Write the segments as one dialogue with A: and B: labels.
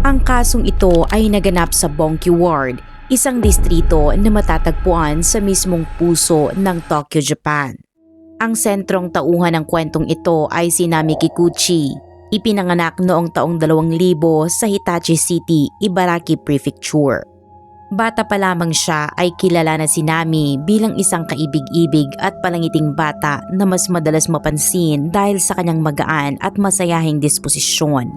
A: Ang kasong ito ay naganap sa Bongki Ward, isang distrito na matatagpuan sa mismong puso ng Tokyo, Japan. Ang sentrong tauhan ng kwentong ito ay si Nami Kikuchi. Ipinanganak noong taong 2000 sa Hitachi City, Ibaraki Prefecture. Bata pa lamang siya ay kilala na si Nami bilang isang kaibig-ibig at palangiting bata na mas madalas mapansin dahil sa kanyang magaan at masayahing disposisyon.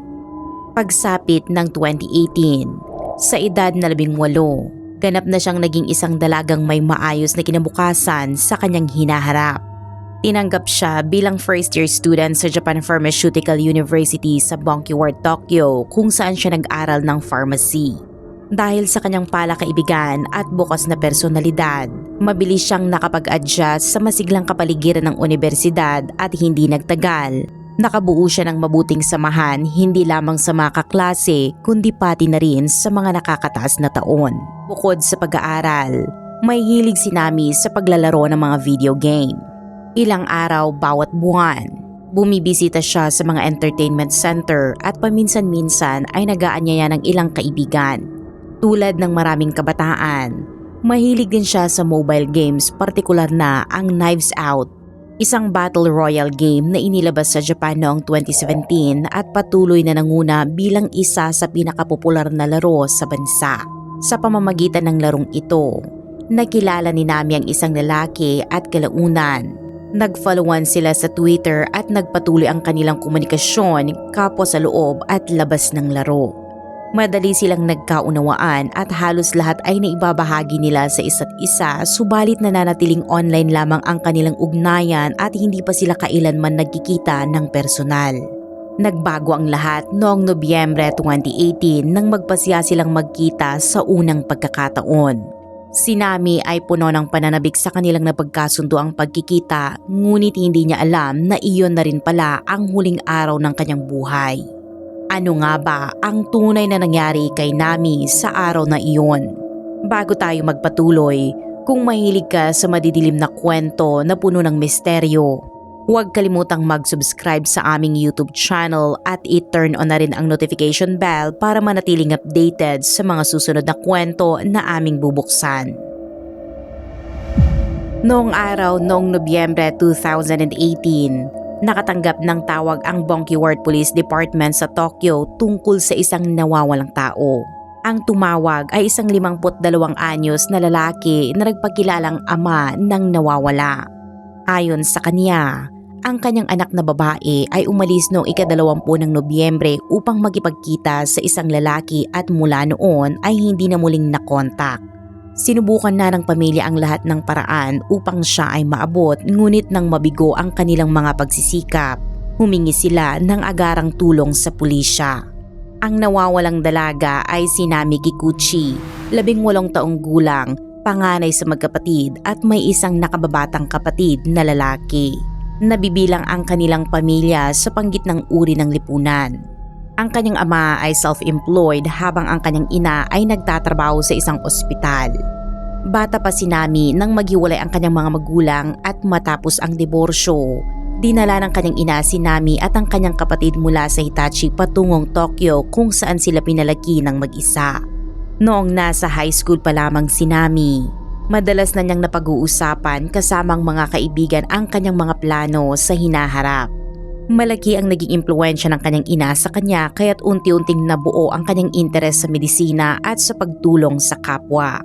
A: Pagsapit ng 2018, sa edad na 18, ganap na siyang naging isang dalagang may maayos na kinabukasan sa kanyang hinaharap. Tinanggap siya bilang first-year student sa Japan Pharmaceutical University sa Bongki Ward, Tokyo, kung saan siya nag-aral ng pharmacy. Dahil sa kanyang palakaibigan at bukas na personalidad, mabilis siyang nakapag-adjust sa masiglang kapaligiran ng universidad at hindi nagtagal. Nakabuo siya ng mabuting samahan hindi lamang sa mga kaklase kundi pati na rin sa mga nakakataas na taon. Bukod sa pag-aaral, may hilig si Nami sa paglalaro ng mga video game. Ilang araw bawat buwan, bumibisita siya sa mga entertainment center at paminsan-minsan ay nag-aanyaya ng ilang kaibigan. Tulad ng maraming kabataan, mahilig din siya sa mobile games, partikular na ang Knives Out, isang battle royale game na inilabas sa Japan noong 2017 at patuloy na nanguna bilang isa sa pinakapopular na laro sa bansa. Sa pamamagitan ng larong ito, nakilala ni Nami ang isang lalaki at kalaunan. Nag-followan sila sa Twitter at nagpatuloy ang kanilang komunikasyon kapwa sa loob at labas ng laro. Madali silang nagkaunawaan at halos lahat ay naibabahagi nila sa isa't isa, subalit nananatiling online lamang ang kanilang ugnayan at hindi pa sila kailanman nagkikita ng personal. Nagbago ang lahat noong Nobyembre 2018 nang magpasya silang magkita sa unang pagkakataon. Si Nami ay puno ng pananabik sa kanilang napagkasundo ang pagkikita, ngunit hindi niya alam na iyon na rin pala ang huling araw ng kanyang buhay. Ano nga ba ang tunay na nangyari kay Nami sa araw na iyon? Bago tayo magpatuloy, kung mahilig ka sa madidilim na kwento na puno ng misteryo, huwag kalimutang mag-subscribe sa aming YouTube channel at i-turn on na rin ang notification bell para manatiling updated sa mga susunod na kwento na aming bubuksan. Noong araw noong Nobyembre 2018, nakatanggap ng tawag ang Bongki Ward Police Department sa Tokyo tungkol sa isang nawawalang tao. Ang tumawag ay isang 52 anyos na lalaki na nagpakilalang ama ng nawawala. Ayon sa kanya, ang kanyang anak na babae ay umalis noong ika-20 ng Nobyembre upang makipagkita sa isang lalaki at mula noon ay hindi na muling nakontak. Sinubukan na ng pamilya ang lahat ng paraan upang siya ay maabot, ngunit nang mabigo ang kanilang mga pagsisikap, humingi sila ng agarang tulong sa pulisya. Ang nawawalang dalaga ay si Nami Kikuchi, 18 taong gulang, panganay sa magkapatid at may isang nakababatang kapatid na lalaki. Nabibilang ang kanilang pamilya sa panggitnang uri ng lipunan. Ang kanyang ama ay self-employed habang ang kanyang ina ay nagtatrabaho sa isang ospital. Bata pa si Nami nang maghiwalay ang kanyang mga magulang at matapos ang diborsyo, dinala ng kanyang ina si Nami at ang kanyang kapatid mula sa Hitachi patungong Tokyo kung saan sila pinalaki ng mag-isa. Noong nasa high school pa lamang si Nami, madalas na niyang napag-uusapan kasamang mga kaibigan ang kanyang mga plano sa hinaharap. Malaki ang naging impluwensya ng kanyang ina sa kanya kaya't unti-unting nabuo ang kanyang interes sa medisina at sa pagtulong sa kapwa.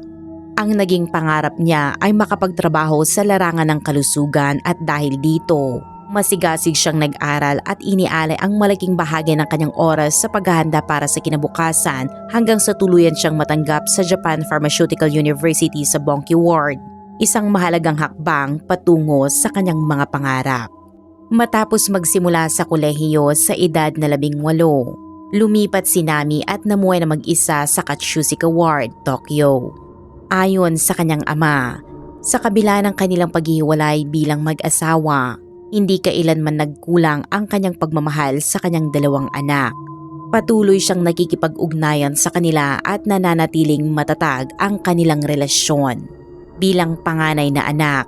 A: Ang naging pangarap niya ay makapagtrabaho sa larangan ng kalusugan at dahil dito, masigasig siyang nag-aral at inialay ang malaking bahagi ng kanyang oras sa paghahanda para sa kinabukasan hanggang sa tuluyan siyang matanggap sa Japan Pharmaceutical University sa Bongki Ward, isang mahalagang hakbang patungo sa kanyang mga pangarap. Matapos magsimula sa kolehiyo sa edad na 18, lumipat si Nami at namuhay na mag-isa sa Katsushika Ward, Tokyo. Ayon sa kanyang ama, sa kabila ng kanilang paghihiwalay bilang mag-asawa, hindi kailanman nagkulang ang kanyang pagmamahal sa kanyang 2 anak. Patuloy siyang nakikipag-ugnayan sa kanila at nananatiling matatag ang kanilang relasyon. Bilang panganay na anak,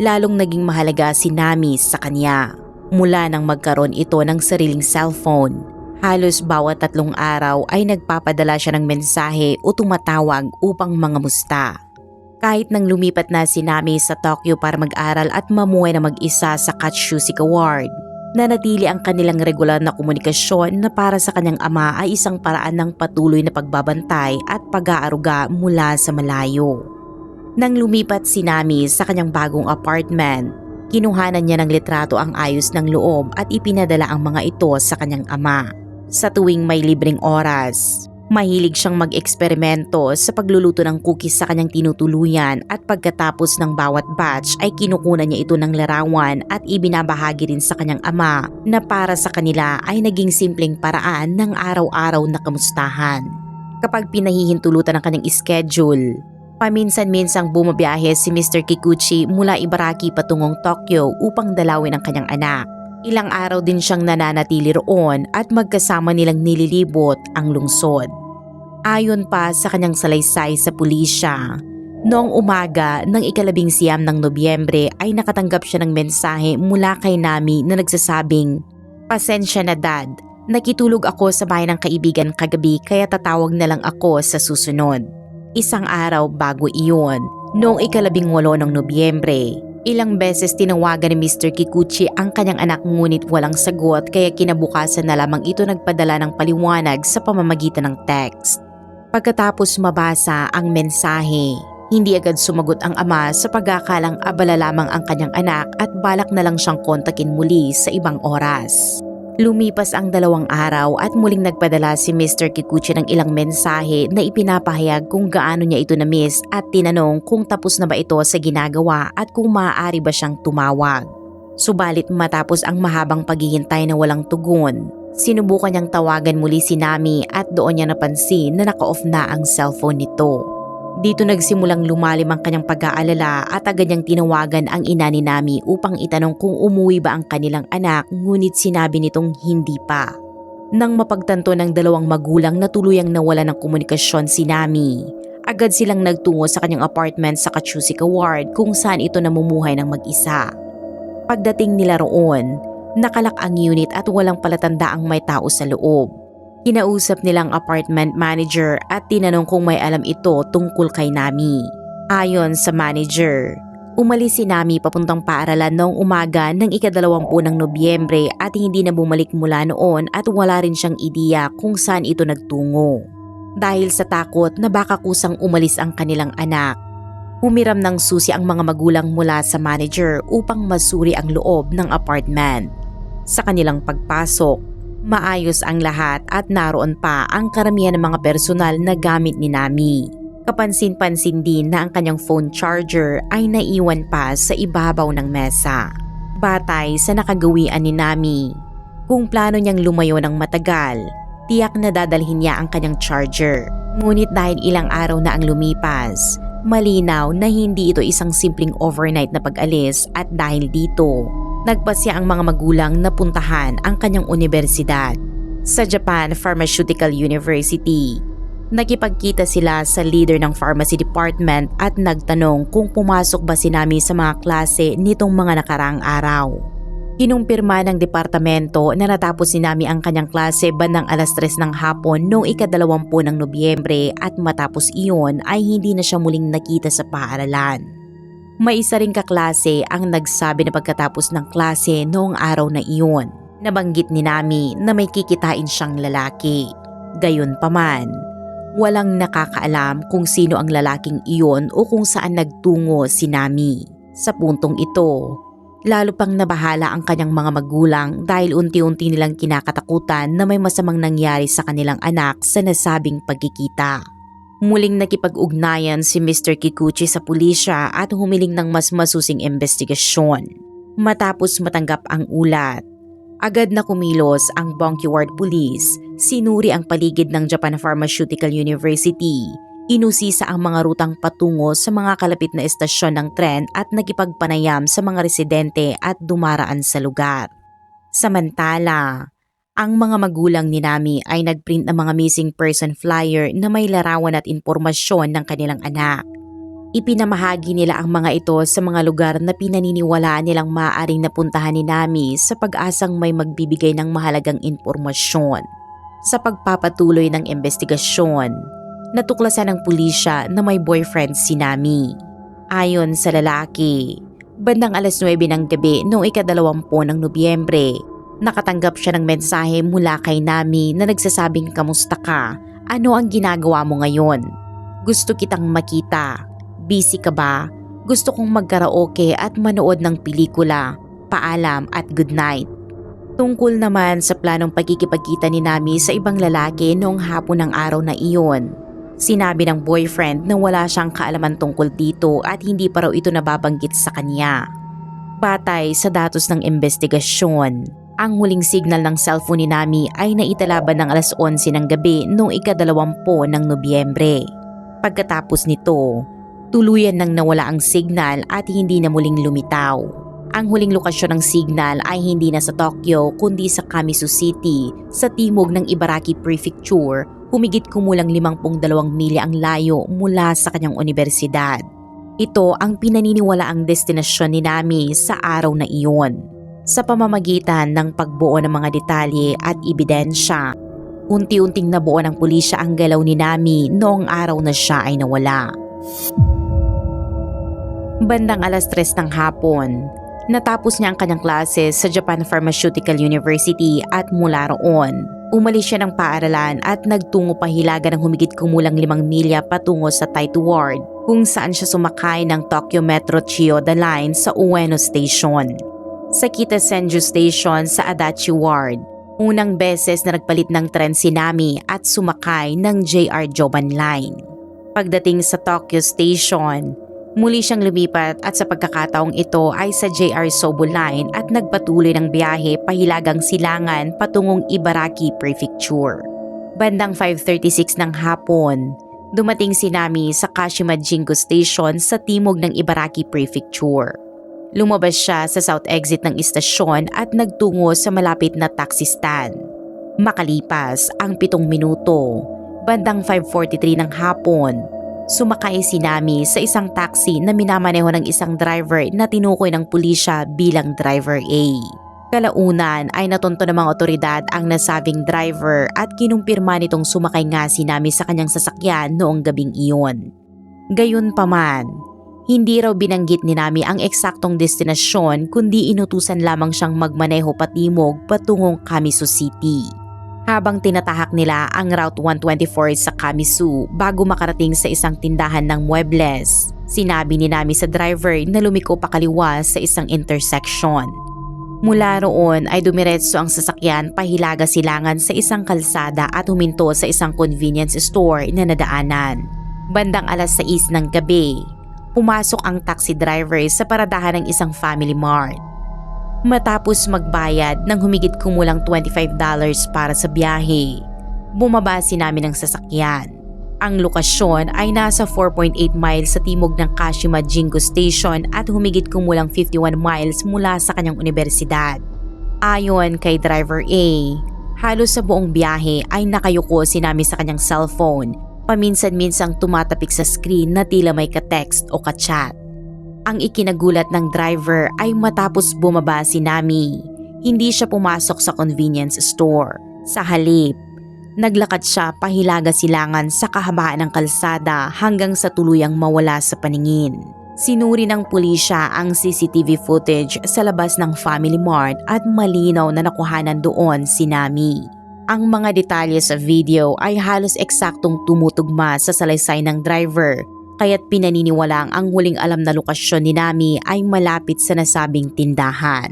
A: lalong naging mahalaga si Nami sa kanya mula nang magkaroon ito ng sariling cellphone Halos bawat 3 araw ay nagpapadala siya ng mensahe o tumatawag upang mangamusta. Kahit nang lumipat na si Nami sa Tokyo para mag-aral at mamuhay na mag-isa sa Katsushika Ward, nanatili ang kanilang regular na komunikasyon na para sa kanyang ama ay isang paraan ng patuloy na pagbabantay at pag-aaruga mula sa malayo. Nang lumipat si Nami sa kanyang bagong apartment, kinuhanan niya ng litrato ang ayos ng loob at ipinadala ang mga ito sa kanyang ama. Sa tuwing may libreng oras, mahilig siyang mag-eksperimento sa pagluluto ng cookies sa kanyang tinutuluyan at pagkatapos ng bawat batch ay kinukunan niya ito ng larawan at ibinabahagi rin sa kanyang ama na para sa kanila ay naging simpleng paraan ng araw-araw na kamustahan. Kapag pinahihintulutan ang kanyang schedule, paminsan-minsang bumabiyahe si Mr. Kikuchi mula Ibaraki patungong Tokyo upang dalawin ang kanyang anak. Ilang araw din siyang nananatili roon at magkasama nilang nililibot ang lungsod. Ayon pa sa kanyang salaysay sa pulisya, noong umaga ng 19 ng Nobyembre ay nakatanggap siya ng mensahe mula kay Nami na nagsasabing, "Pasensya na dad, nakitulog ako sa bahay ng kaibigan kagabi kaya tatawag na lang ako sa susunod." Isang araw bago iyon, noong 18 ng Nobyembre, ilang beses tinawagan ni Mr. Kikuchi ang kanyang anak ngunit walang sagot kaya kinabukasan na lamang ito nagpadala ng paliwanag sa pamamagitan ng text. Pagkatapos mabasa ang mensahe, hindi agad sumagot ang ama sa pag-aakalang abala lamang ang kanyang anak at balak na lang siyang kontakin muli sa ibang oras. Lumipas ang 2 araw at muling nagpadala si Mr. Kikuchi ng ilang mensahe na ipinapahayag kung gaano niya ito na-miss at tinanong kung tapos na ba ito sa ginagawa at kung maaari ba siyang tumawag. Subalit matapos ang mahabang paghihintay na walang tugon, sinubukan niyang tawagan muli si Nami at doon niya napansin na naka-off na ang cellphone nito. Dito nagsimulang lumalim ang kanyang pag-aalala at agad niyang tinawagan ang ina ni Nami upang itanong kung umuwi ba ang kanilang anak ngunit sinabi nitong hindi pa. Nang mapagtanto ng 2 magulang na tuluyang nawala ng komunikasyon si Nami, agad silang nagtungo sa kanyang apartment sa Katsushika Ward kung saan ito namumuhay ng mag-isa. Pagdating nila roon, nakalak ang unit at walang palatanda ang may tao sa loob. Kinausap nilang apartment manager at tinanong kung may alam ito tungkol kay Nami. Ayon sa manager, umalis si Nami papuntang paaralan noong umaga ng 20 ng Nobyembre at hindi na bumalik mula noon at wala rin siyang ideya kung saan ito nagtungo. Dahil sa takot na baka kusang umalis ang kanilang anak, humiram ng susi ang mga magulang mula sa manager upang masuri ang loob ng apartment. Sa kanilang pagpasok, maayos ang lahat at naroon pa ang karamihan ng mga personal na gamit ni Nami. Kapansin-pansin din na ang kanyang phone charger ay naiwan pa sa ibabaw ng mesa. Batay sa nakagawian ni Nami, kung plano niyang lumayo ng matagal, tiyak na dadalhin niya ang kanyang charger. Ngunit dahil ilang araw na ang lumipas, malinaw na hindi ito isang simpleng overnight na pag-alis at dahil dito, nagpasya ang mga magulang na puntahan ang kanyang universidad. Sa Japan Pharmaceutical University, nakipagkita sila sa leader ng pharmacy department at nagtanong kung pumasok ba si Nami sa mga klase nitong mga nakaraang araw. Kinumpirma ng departamento na natapos si Nami ang kanyang klase bandang 3:00 ng hapon noong 20 ng Nobyembre at matapos iyon ay hindi na siya muling nakita sa paaralan. May isa ring kaklase ang nagsabi na pagkatapos ng klase noong araw na iyon, nabanggit ni Nami na may kikitain siyang lalaki. Gayunpaman, walang nakakaalam kung sino ang lalaking iyon o kung saan nagtungo si Nami. Sa puntong ito, lalo pang nabahala ang kanyang mga magulang dahil unti-unti nilang kinakatakutan na may masamang nangyari sa kanilang anak sa nasabing pagkikita. Muling nakipag-ugnayan si Mr. Kikuchi sa pulisya at humiling ng mas masusing investigasyon. Matapos matanggap ang ulat, agad na kumilos ang Bongki Ward Police, sinuri ang paligid ng Japan Pharmaceutical University, inusisa ang mga rutang patungo sa mga kalapit na estasyon ng tren at nakipagpanayam sa mga residente at dumaraan sa lugar. Samantala, ang mga magulang ni Nami ay nagprint ng mga missing person flyer na may larawan at impormasyon ng kanilang anak. Ipinamahagi nila ang mga ito sa mga lugar na pinaniniwalaan nilang maaaring napuntahan ni Nami sa pag-asang may magbibigay ng mahalagang impormasyon. Sa pagpapatuloy ng investigasyon, natuklasan ng pulisya na may boyfriend si Nami. Ayon sa lalaki, bandang 9:00 ng gabi noong ika-20 ng Nobyembre, nakatanggap siya ng mensahe mula kay Nami na nagsasabing kamusta ka, ano ang ginagawa mo ngayon? Gusto kitang makita, busy ka ba? Gusto kong magkaraoke at manood ng pelikula, paalam at good night. Tungkol naman sa planong pagkikipagkita ni Nami sa ibang lalaki noong hapon ng araw na iyon, sinabi ng boyfriend na wala siyang kaalaman tungkol dito at hindi pa raw ito nababanggit sa kanya. Batay sa datos ng investigasyon, ang huling signal ng cellphone ni Nami ay naitalaban ng 11:00 ng gabi noong ika-20 ng Nobyembre. Pagkatapos nito, tuluyan nang nawala ang signal at hindi na muling lumitaw. Ang huling lokasyon ng signal ay hindi na sa Tokyo kundi sa Kamisu City sa timog ng Ibaraki Prefecture, humigit kumulang 52 milya ang layo mula sa kanyang universidad. Ito ang pinaniniwalaang destinasyon ni Nami sa araw na iyon. Sa pamamagitan ng pagbuo ng mga detalye at ebidensya, unti-unting nabuo ng pulisya ang galaw ni Nami noong araw na siya ay nawala. Bandang 3:00 ng hapon, natapos niya ang kanyang klase sa Japan Pharmaceutical University at mula roon, umalis siya ng paaralan at nagtungo pahilagan ng humigit kumulang 5 milya patungo sa Taito Ward kung saan siya sumakay ng Tokyo Metro Chiyoda Line sa Ueno Station. Sa Kitasenju Station sa Adachi Ward, unang beses na nagpalit ng tren si Nami at sumakay ng JR Joban Line. Pagdating sa Tokyo Station, muli siyang lumipat at sa pagkakataong ito ay sa JR Sobu Line at nagpatuloy ng biyahe pahilagang Silangan patungong Ibaraki Prefecture. Bandang 5:36 ng hapon, dumating si Nami sa Kashima Jingu Station sa timog ng Ibaraki Prefecture. Lumabas siya sa south exit ng istasyon at nagtungo sa malapit na taxi stand. Makalipas ang 7 minuto, bandang 5:43 ng hapon, sumakay si Nami sa isang taxi na minamaneho ng isang driver na tinukoy ng pulisya bilang Driver A. Kalaunan ay natunto ng mga otoridad ang nasabing driver at kinumpirma nitong sumakay nga si Nami sa kanyang sasakyan noong gabing iyon. Gayunpaman, hindi raw binanggit ni Nami ang eksaktong destinasyon kundi inutusan lamang siyang magmaneho patimog patungong Kamisu City. Habang tinatahak nila ang Route 124 sa Kamisu bago makarating sa isang tindahan ng muebles, sinabi ni Nami sa driver na lumiko pa kaliwa sa isang intersection. Mula roon ay dumiretso ang sasakyan pahilaga Silangan sa isang kalsada at huminto sa isang convenience store na nadaanan. Bandang 6:00 ng gabi, pumasok ang taxi driver sa paradahan ng isang Family Mart. Matapos magbayad ng humigit kumulang $25 para sa biyahe, bumaba si Nami ng sasakyan. Ang lokasyon ay nasa 4.8 miles sa timog ng Kashima Jingu Station at humigit kumulang 51 miles mula sa kanyang universidad. Ayon kay Driver A, halos sa buong biyahe ay nakayuko si Nami sa kanyang cellphone, paminsan-minsang tumatapik sa screen na tila may ka-text o ka-chat. Ang ikinagulat ng driver ay matapos bumaba si Nami, hindi siya pumasok sa convenience store. Sa halip, naglakad siya pahilaga Silangan sa kahabaan ng kalsada hanggang sa tuluyang mawala sa paningin. Sinuri ng pulisya ang CCTV footage sa labas ng Family Mart at malinaw na nakuhanan doon si Nami. Ang mga detalye sa video ay halos eksaktong tumutugma sa salaysay ng driver, kaya't pinaniniwalang ang huling alam na lokasyon ni Nami ay malapit sa nasabing tindahan.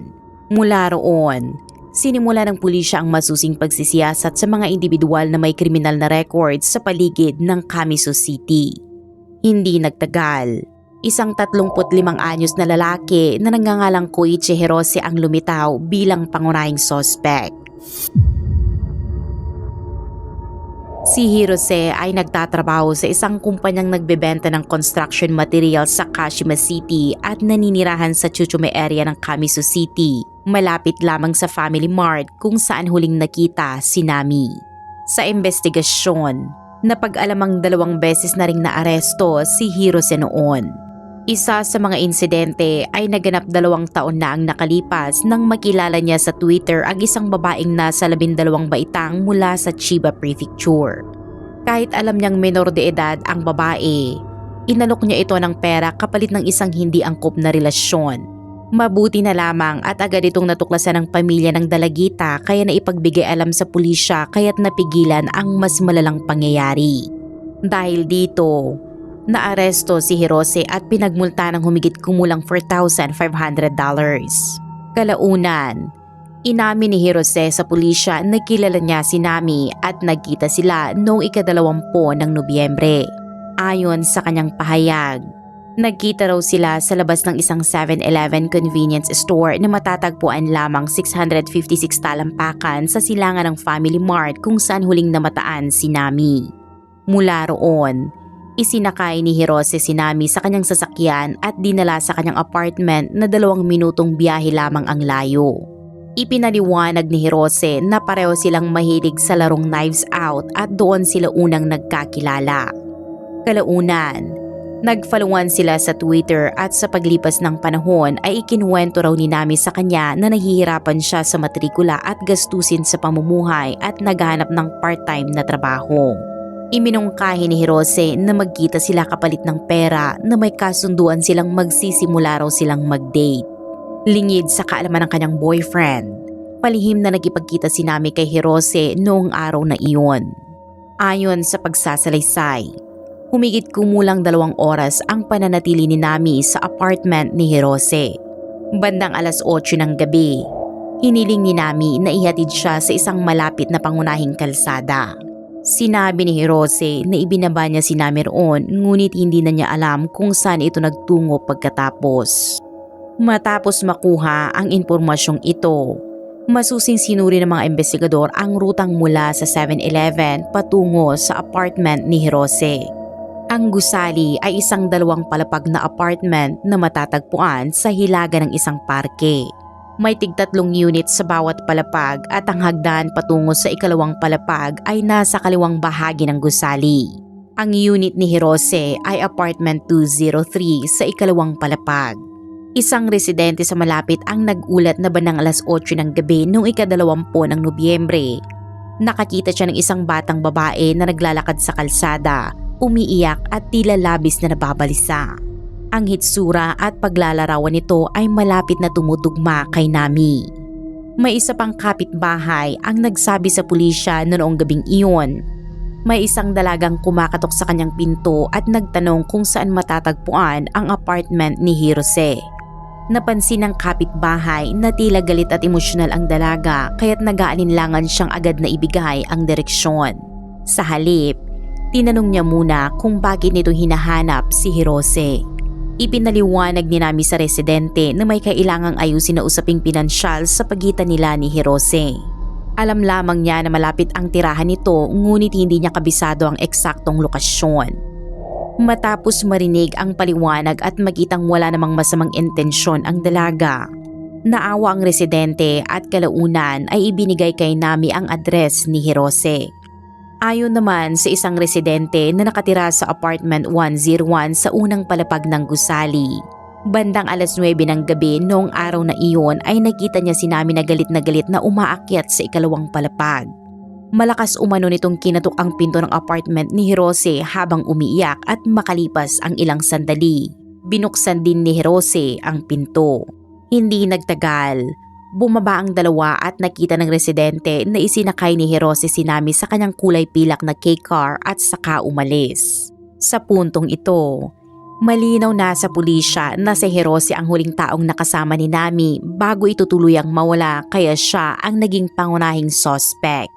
A: Mula roon, sinimula ng pulisya ang masusing pagsisiyasat sa mga individual na may kriminal na records sa paligid ng Kamisu City. Hindi nagtagal, isang 35 anyos na lalaki na nagngangalang Koichi Hirose ang lumitaw bilang pangunahing suspect. Si Hirose ay nagtatrabaho sa isang kumpanyang nagbebenta ng construction materials sa Kashima City at naninirahan sa Chuchume area ng Kamisu City, malapit lamang sa Family Mart kung saan huling nakita si Nami. Sa investigasyon, napag-alamang 2 beses na ring naaresto si Hirose noon. Isa sa mga insidente ay naganap 2 taon na ang nakalipas nang makilala niya sa Twitter ang isang babaeng nasa 12 baitang mula sa Chiba Prefecture. Kahit alam niyang menor de edad ang babae, inalok niya ito ng pera kapalit ng isang hindi angkop na relasyon. Mabuti na lamang at agad itong natuklasan ng pamilya ng dalagita kaya naipagbigay alam sa pulisya kaya't napigilan ang mas malalang pangyayari. Dahil dito, naaresto si Hirose at pinagmulta ng humigit kumulang $4,500. Kalaunan, inamin ni Hirose sa pulisya na kilala niya si Nami at nagkita sila noong ika-20 ng Nobyembre. Ayon sa kanyang pahayag, nagkita raw sila sa labas ng isang 7-Eleven convenience store na matatagpuan lamang 656 talampakan sa silangan ng Family Mart kung saan huling namataan si Nami. Mula roon, isinakay ni Hirose si Nami sa kanyang sasakyan at dinala sa kanyang apartment na 2 minutong biyahe lamang ang layo. Ipinaliwanag ni Hirose na pareho silang mahilig sa larong Knives Out at doon sila unang nagkakilala. Kalaunan, nagfollowan sila sa Twitter at sa paglipas ng panahon ay ikinuwento raw ni Nami sa kanya na nahihirapan siya sa matrikula at gastusin sa pamumuhay at naghahanap ng part-time na trabaho. Iminungkahi ni Hirose na magkita sila kapalit ng pera na may kasunduan silang magsisimula raw silang mag-date. Lingid sa kaalaman ng kanyang boyfriend, palihim na nagipagkita si Nami kay Hirose noong araw na iyon. Ayon sa pagsasalaysay, humigit kumulang 2 oras ang pananatili ni Nami sa apartment ni Hirose. Bandang 8:00 ng gabi, hiniling ni Nami na ihatid siya sa isang malapit na pangunahing kalsada. Sinabi ni Hirose na ibinaba niya si Nami roon ngunit hindi na niya alam kung saan ito nagtungo pagkatapos. Matapos makuha ang impormasyong ito, masusing sinuri ng mga investigador ang rutang mula sa 7-Eleven patungo sa apartment ni Hirose. Ang gusali ay isang 2 palapag na apartment na matatagpuan sa hilaga ng isang parke. May tig-3 units sa bawat palapag at ang hagdan patungo sa ikalawang palapag ay nasa kaliwang bahagi ng gusali. Ang unit ni Hirose ay apartment 203 sa ikalawang palapag. Isang residente sa malapit ang nag-ulat na bandang 8:00 ng gabi noong ika-20 ng Nobyembre. Nakakita siya ng isang batang babae na naglalakad sa kalsada, umiiyak at tila labis na nababalisa. Ang hitsura at paglalarawan nito ay malapit na tumutugma kay Nami. May isa pang kapitbahay ang nagsabi sa pulisya noong gabing iyon. May isang dalagang kumakatok sa kanyang pinto at nagtanong kung saan matatagpuan ang apartment ni Hirose. Napansin ng kapitbahay na tila galit at emosyonal ang dalaga kaya't nag-aalinlangan siyang agad na ibigay ang direksyon. Sa halip, tinanong niya muna kung bakit nito hinahanap si Hirose. Ipinaliwanag ni Nami sa residente na may kailangang ayusin na usaping pinansyal sa pagitan nila ni Hirose. Alam lamang niya na malapit ang tirahan nito ngunit hindi niya kabisado ang eksaktong lokasyon. Matapos marinig ang paliwanag at makitang wala namang masamang intensyon ang dalaga, naawa ang residente at kalaunan ay ibinigay kay Nami ang address ni Hirose. Ayon naman sa isang residente na nakatira sa apartment 101 sa unang palapag ng gusali, bandang 9:00 ng gabi noong araw na iyon ay nakita niya si Nami na galit na umaakyat sa ikalawang palapag. Malakas umano nitong kinatok ang pinto ng apartment ni Hirose habang umiiyak at makalipas ang ilang sandali, binuksan din ni Hirose ang pinto. Hindi nagtagal, bumaba ang dalawa at nakita ng residente na isinakay ni Hirose si Nami sa kanyang kulay pilak na K-car at saka umalis. Sa puntong ito, malinaw na sa pulisya na si Hirose ang huling taong nakasama ni Nami bago ito tuluyang mawala kaya siya ang naging pangunahing suspect.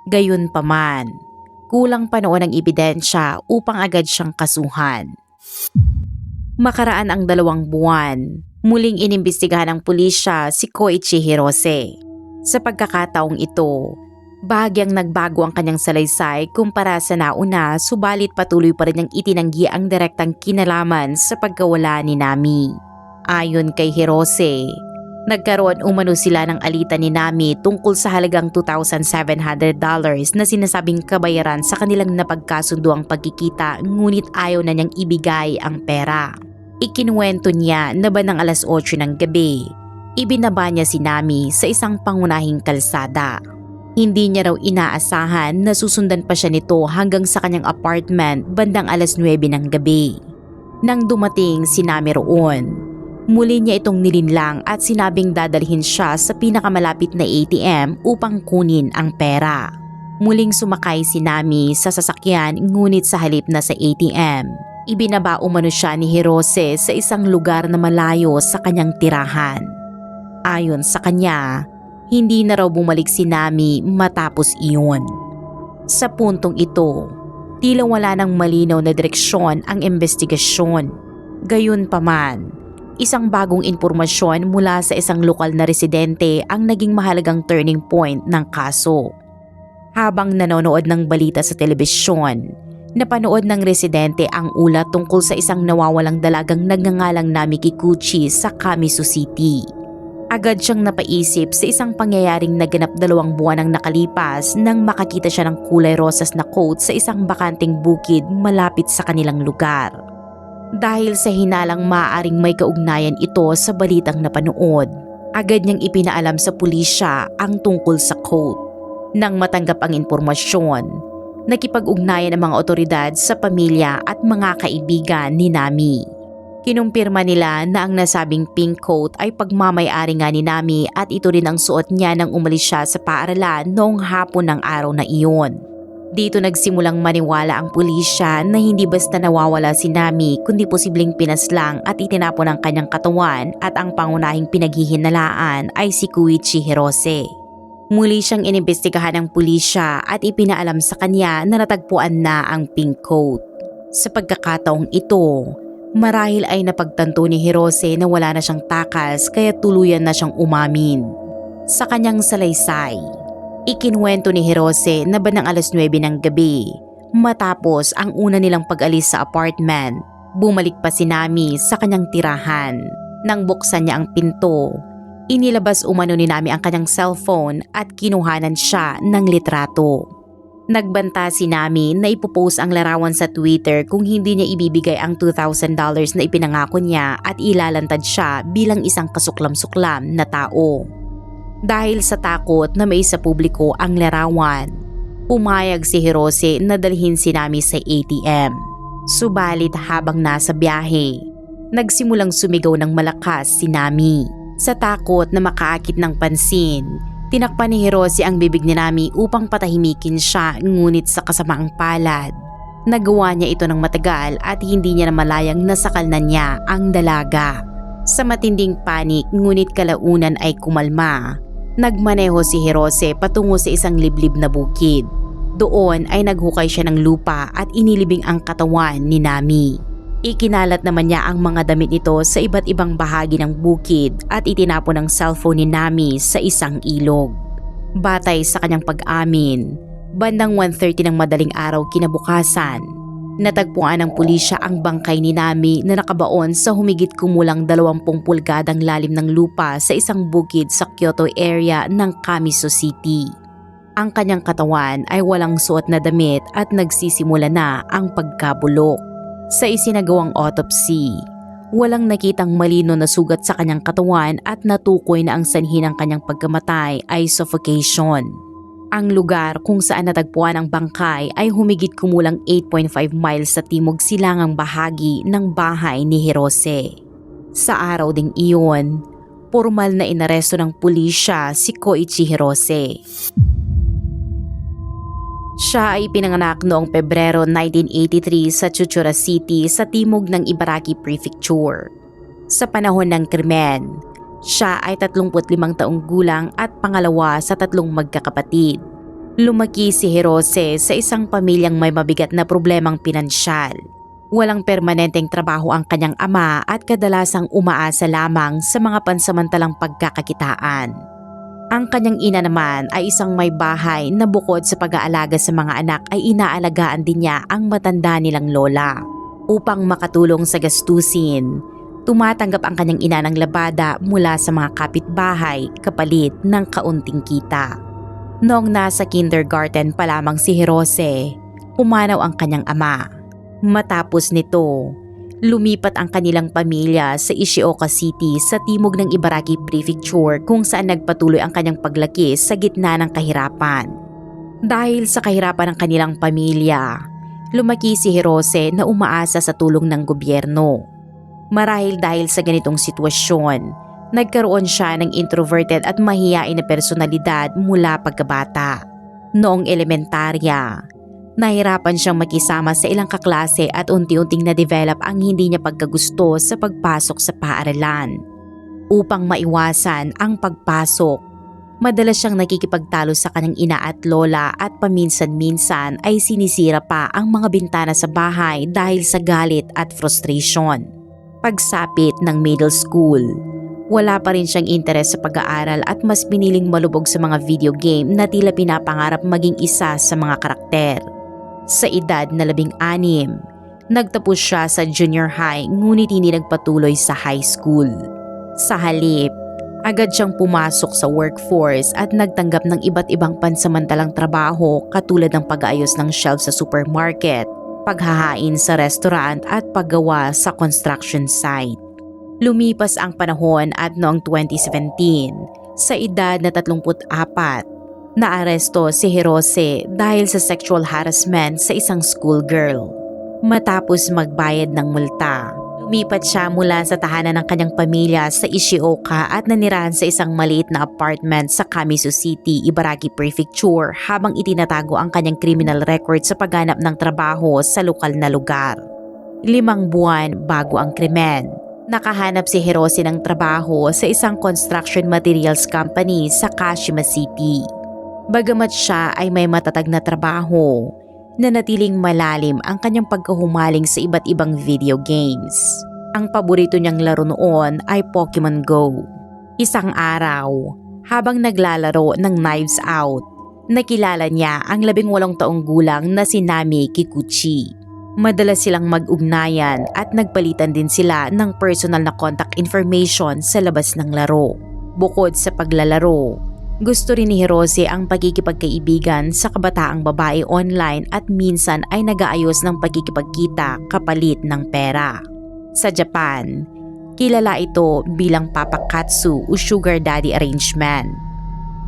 A: Gayunpaman, kulang pa noon ang ebidensya upang agad siyang kasuhan. Makaraan ang 2 buwan, muling inimbestigahan ng pulisya si Koichi Hirose. Sa pagkakataong ito, bahagyang nagbago ang kanyang salaysay kumpara sa nauna subalit patuloy pa rin niyang itinanggi ang direktang kinalaman sa pagkawala ni Nami. Ayon kay Hirose, nagkaroon umano sila ng alitan ni Nami tungkol sa halagang $2,700 na sinasabing kabayaran sa kanilang napagkasunduang pagkikita ngunit ayaw na niyang ibigay ang pera. Ikinuwento niya na bandang 8:00 ng gabi, ibinaba niya si Nami sa isang pangunahing kalsada. Hindi niya raw inaasahan na susundan pa siya nito hanggang sa kanyang apartment bandang 9:00 ng gabi. Nang dumating si Nami roon, muli niya itong nilinlang at sinabing dadalhin siya sa pinakamalapit na ATM upang kunin ang pera. Muling sumakay si Nami sa sasakyan ngunit sa halip na sa ATM, ibinaba umano siya ni Hirose sa isang lugar na malayo sa kanyang tirahan. Ayon sa kanya, hindi na raw bumalik si Nami matapos iyon. Sa puntong ito, tila wala nang malinaw na direksyon ang investigasyon. Gayunpaman, isang bagong impormasyon mula sa isang lokal na residente ang naging mahalagang turning point ng kaso. Habang nanonood ng balita sa telebisyon, napanood ng residente ang ulat tungkol sa isang nawawalang dalagang nagngangalang Nami Kikuchi sa Kamisu City. Agad siyang napaisip sa isang pangyayaring naganap 2 buwan ang nakalipas nang makakita siya ng kulay rosas na coat sa isang bakanting bukid malapit sa kanilang lugar. Dahil sa hinalang maaaring may kaugnayan ito sa balitang napanood, agad niyang ipinaalam sa pulisya ang tungkol sa coat. Nang matanggap ang impormasyon, nakipag-ugnayan ang mga otoridad sa pamilya at mga kaibigan ni Nami. Kinumpirma nila na ang nasabing pink coat ay pagmamay-ari nga ni Nami at ito rin ang suot niya nang umalis siya sa paaralan noong hapon ng araw na iyon. Dito nagsimulang maniwala ang pulisya na hindi basta nawawala si Nami kundi posibleng pinaslang at itinapon ang kanyang katawan at ang pangunahing pinaghihinalaan ay si Koichi Hirose. Muli siyang inimbestigahan ng pulisya at ipinaalam sa kanya na natagpuan na ang pink coat. Sa pagkakataong ito, marahil ay napagtanto ni Hirose na wala na siyang takas kaya tuluyan na siyang umamin. Sa kanyang salaysay, ikinuwento ni Hirose na bandang 9:00 ng gabi, matapos ang una nilang pag-alis sa apartment, bumalik pa si Nami sa kanyang tirahan. Nang buksan niya ang pinto, inilabas umano ni Nami ang kanyang cellphone at kinuhanan siya ng litrato. Nagbanta si Nami na ipopost ang larawan sa Twitter kung hindi niya ibibigay ang $2,000 na ipinangako niya at ilalantad siya bilang isang kasuklam-suklam na tao. Dahil sa takot na may sa publiko ang larawan, pumayag si Hirose na dalhin si Nami sa ATM. Subalit habang nasa biyahe, nagsimulang sumigaw ng malakas si Nami. Sa takot na makaakit ng pansin, tinakpan ni Hirose ang bibig ni Nami upang patahimikin siya ngunit sa kasamaang palad, nagawa niya ito ng matagal at hindi niya namalayang nasakal na niya ang dalaga. Sa matinding panik ngunit kalaunan ay kumalma, nagmaneho si Hirose patungo sa isang liblib na bukid. Doon ay naghukay siya ng lupa at inilibing ang katawan ni Nami. Ikinalat naman niya ang mga damit nito sa iba't ibang bahagi ng bukid at itinapon ang cellphone ni Nami sa isang ilog. Batay sa kanyang pag-amin, bandang 1:30 ng madaling araw kinabukasan, natagpuan ng pulisya ang bangkay ni Nami na nakabaon sa humigit kumulang 20 pulgadang lalim ng lupa sa isang bukid sa Kyoto area ng Kamisu City. Ang kanyang katawan ay walang suot na damit at nagsisimula na ang pagkabulok. Sa isinagawang autopsy, walang nakitang malino na sugat sa kanyang katawan at natukoy na ang sanhi ng kanyang pagkamatay ay suffocation. Ang lugar kung saan natagpuan ang bangkay ay humigit kumulang 8.5 miles sa timog silangang bahagi ng bahay ni Hirose. Sa araw ding iyon, formal na inaresto ng pulisya si Koichi Hirose. Siya ay pinanganak noong Pebrero 1983 sa Chuchura City sa timog ng Ibaraki Prefecture. Sa panahon ng krimen, siya ay 35 taong gulang at pangalawa sa 3 magkakapatid. Lumaki si Hirose sa isang pamilyang may mabigat na problemang pinansyal. Walang permanenteng trabaho ang kanyang ama at kadalasang umaasa lamang sa mga pansamantalang pagkakakitaan. Ang kanyang ina naman ay isang may bahay na bukod sa pag-aalaga sa mga anak ay inaalagaan din niya ang matanda nilang lola. Upang makatulong sa gastusin, tumatanggap ang kanyang ina ng labada mula sa mga kapitbahay kapalit ng kaunting kita. Noong nasa kindergarten pa lamang si Hirose, pumanaw ang kanyang ama. Matapos nito, Lumipat ang kanilang pamilya sa Ishioka City sa timog ng Ibaraki Prefecture kung saan nagpatuloy ang kanyang paglaki sa gitna ng kahirapan. Dahil sa kahirapan ng kanilang pamilya, lumaki si Hirose na umaasa sa tulong ng gobyerno. Marahil dahil sa ganitong sitwasyon, nagkaroon siya ng introverted at mahiyain na personalidad mula pagkabata. Noong elementarya, nahirapan siyang makisama sa ilang kaklase at unti-unting na-develop ang hindi niya pagkagusto sa pagpasok sa paaralan. Upang maiwasan ang pagpasok, madalas siyang nakikipagtalo sa kanyang ina at lola at paminsan-minsan ay sinisira pa ang mga bintana sa bahay dahil sa galit at frustration. Pagsapit ng middle school, wala pa rin siyang interes sa pag-aaral at mas piniling malubog sa mga video game na tila pinapangarap maging isa sa mga karakter. Sa edad na 16, nagtapos siya sa junior high ngunit hindi nagpatuloy sa high school. Sa halip, agad siyang pumasok sa workforce at nagtanggap ng iba't ibang pansamantalang trabaho katulad ng pag-aayos ng shelf sa supermarket, paghahain sa restaurant at paggawa sa construction site. Lumipas ang panahon at noong 2017, sa edad na 34, naaresto si Hirose dahil sa sexual harassment sa isang schoolgirl. Matapos magbayad ng multa, lumipat siya mula sa tahanan ng kanyang pamilya sa Ishioka at nanirahan sa isang maliit na apartment sa Kamisu City, Ibaraki Prefecture habang itinatago ang kanyang criminal record sa pagganap ng trabaho sa lokal na lugar. 5 buwan bago ang krimen, nakahanap si Hirose ng trabaho sa isang construction materials company sa Kashima City. Bagamat siya ay may matatag na trabaho, nanatiling malalim ang kanyang pagkahumaling sa iba't ibang video games. Ang paborito niyang laro noon ay Pokemon Go. Isang araw, habang naglalaro ng Knives Out, nakilala niya ang 18 taong gulang na si Nami Kikuchi. Madalas silang mag-ugnayan at nagpalitan din sila ng personal na contact information sa labas ng laro. Bukod sa paglalaro, gusto rin ni Hirose ang pagkikipagkaibigan sa kabataang babae online at minsan ay nag-aayos ng pagkikipagkita kapalit ng pera. Sa Japan, kilala ito bilang papakatsu o sugar daddy arrangement.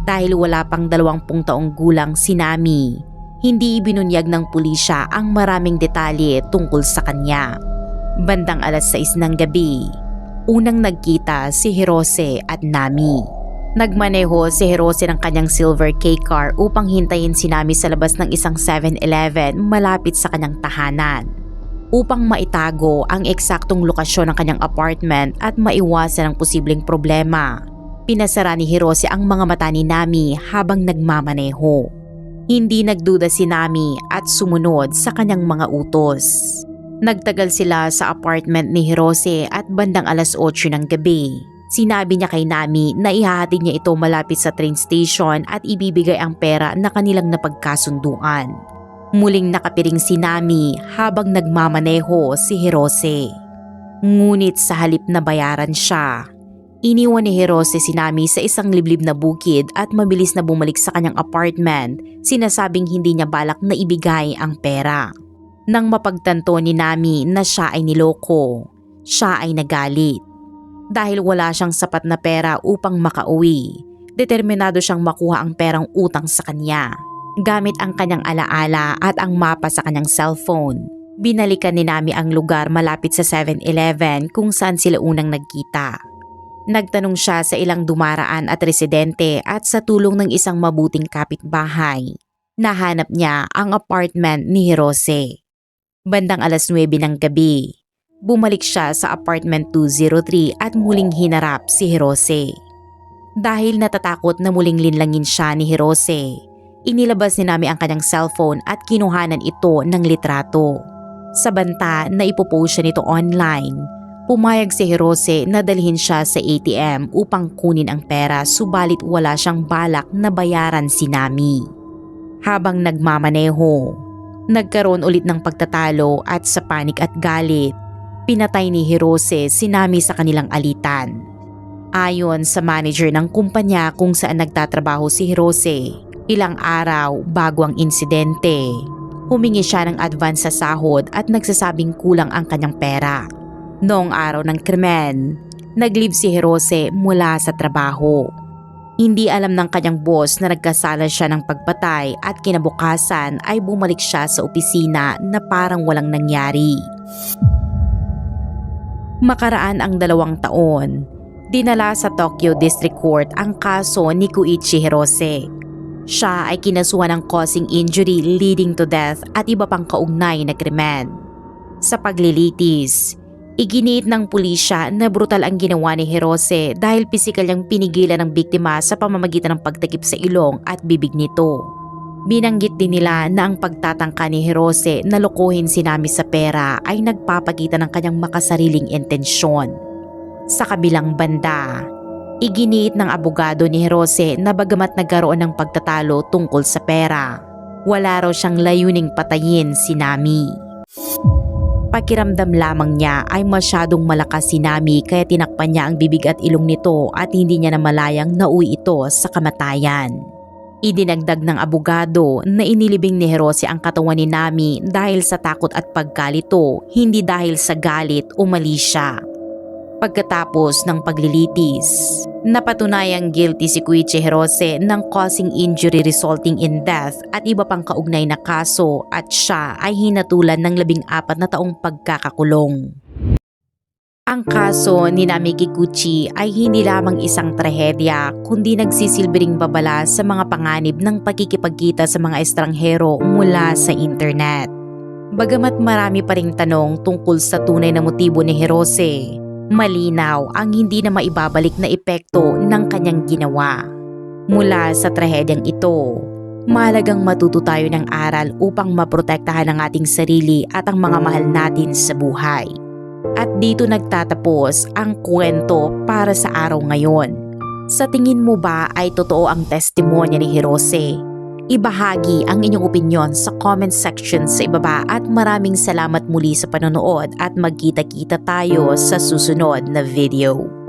A: Dahil wala pang 20 taong gulang si Nami, hindi ibinunyag ng pulisya ang maraming detalye tungkol sa kanya. Bandang 6:00 ng gabi, unang nagkita si Hirose at Nami. Nagmaneho si Hirose ng kanyang silver K-car upang hintayin si Nami sa labas ng isang 7-Eleven malapit sa kanyang tahanan. Upang maitago ang eksaktong lokasyon ng kanyang apartment at maiwasan ang posibleng problema, pinasara ni Hirose ang mga mata ni Nami habang nagmamaneho. Hindi nagduda si Nami at sumunod sa kanyang mga utos. Nagtagal sila sa apartment ni Hirose at bandang 8:00 ng gabi, sinabi niya kay Nami na ihahatid niya ito malapit sa train station at ibibigay ang pera na kanilang napagkasunduan. Muling nakapiring si Nami habang nagmamaneho si Hirose. Ngunit sa halip na bayaran siya, iniwan ni Hirose si Nami sa isang liblib na bukid at mabilis na bumalik sa kanyang apartment, sinasabing hindi niya balak na ibigay ang pera. Nang mapagtanto ni Nami na siya ay niloko, siya ay nagalit. Dahil wala siyang sapat na pera upang makauwi, determinado siyang makuha ang perang utang sa kanya. Gamit ang kanyang alaala at ang mapa sa kanyang cellphone, binalikan ni Nami ang lugar malapit sa 7-Eleven kung saan sila unang nagkita. Nagtanong siya sa ilang dumaraan at residente at sa tulong ng isang mabuting kapitbahay, nahanap niya ang apartment ni Hirose. Bandang 9:00 ng gabi, bumalik siya sa apartment 203 at muling hinarap si Hirose. Dahil natatakot na muling linlangin siya ni Hirose, inilabas ni Nami ang kanyang cellphone at kinuhanan ito ng litrato. Sa banta na ipopost siya nito online, pumayag si Hirose na dalhin siya sa ATM upang kunin ang pera, subalit wala siyang balak na bayaran si Nami. Habang nagmamaneho, nagkaroon ulit ng pagtatalo at sa panik at galit, pinatay ni Hirose si Nami sa kanilang alitan. Ayon sa manager ng kumpanya kung saan nagtatrabaho si Hirose, ilang araw bago ang insidente, humingi siya ng advance sa sahod at nagsasabing kulang ang kanyang pera. Noong araw ng krimen, nag-leave si Hirose mula sa trabaho. Hindi alam ng kanyang boss na nagkasala siya ng pagpatay at kinabukasan ay bumalik siya sa opisina na parang walang nangyari. Makaraan ang 2 taon, dinala sa Tokyo District Court ang kaso ni Koichi Hirose. Siya ay kinasuhan ng causing injury leading to death at iba pang kaugnay na krimen. Sa paglilitis, iginiit ng pulisya na brutal ang ginawa ni Hirose dahil pisikal niyang pinigilan ng biktima sa pamamagitan ng pagtakip sa ilong at bibig nito. Binanggit din nila na ang pagtatangka ni Hirose na lokohin si Nami sa pera ay nagpapakita ng kanyang makasariling intensyon. Sa kabilang banda, iginiit ng abogado ni Hirose na bagamat nagkaroon ng pagtatalo tungkol sa pera, wala raw siyang layuning patayin si Nami. Pakiramdam lamang niya ay masyadong malakas si Nami kaya tinakpan niya ang bibig at ilong nito at hindi niya namalayang nauwi ito sa kamatayan. Idinagdag ng abogado na inilibing ni Hirose ang katawan ni Nami dahil sa takot at pagkalito, hindi dahil sa galit o mali siya. Pagkatapos ng paglilitis, napatunayang guilty si Koichi Hirose ng causing injury resulting in death at iba pang kaugnay na kaso at siya ay hinatulan ng 14 na taong pagkakakulong. Ang kaso ni Nami Kikuchi ay hindi lamang isang trahedya kundi nagsisilbing babala sa mga panganib ng pagkikipagkita sa mga estranghero mula sa internet. Bagamat marami pa ring tanong tungkol sa tunay na motibo ni Hirose, malinaw ang hindi na maibabalik na epekto ng kanyang ginawa. Mula sa trahedyang ito, mahalagang matuto tayo ng aral upang maprotektahan ang ating sarili at ang mga mahal natin sa buhay. At dito nagtatapos ang kwento para sa araw ngayon. Sa tingin mo ba ay totoo ang testimonya ni Hirose? Ibahagi ang inyong opinyon sa comment section sa ibaba at maraming salamat muli sa panonood at magkita-kita tayo sa susunod na video.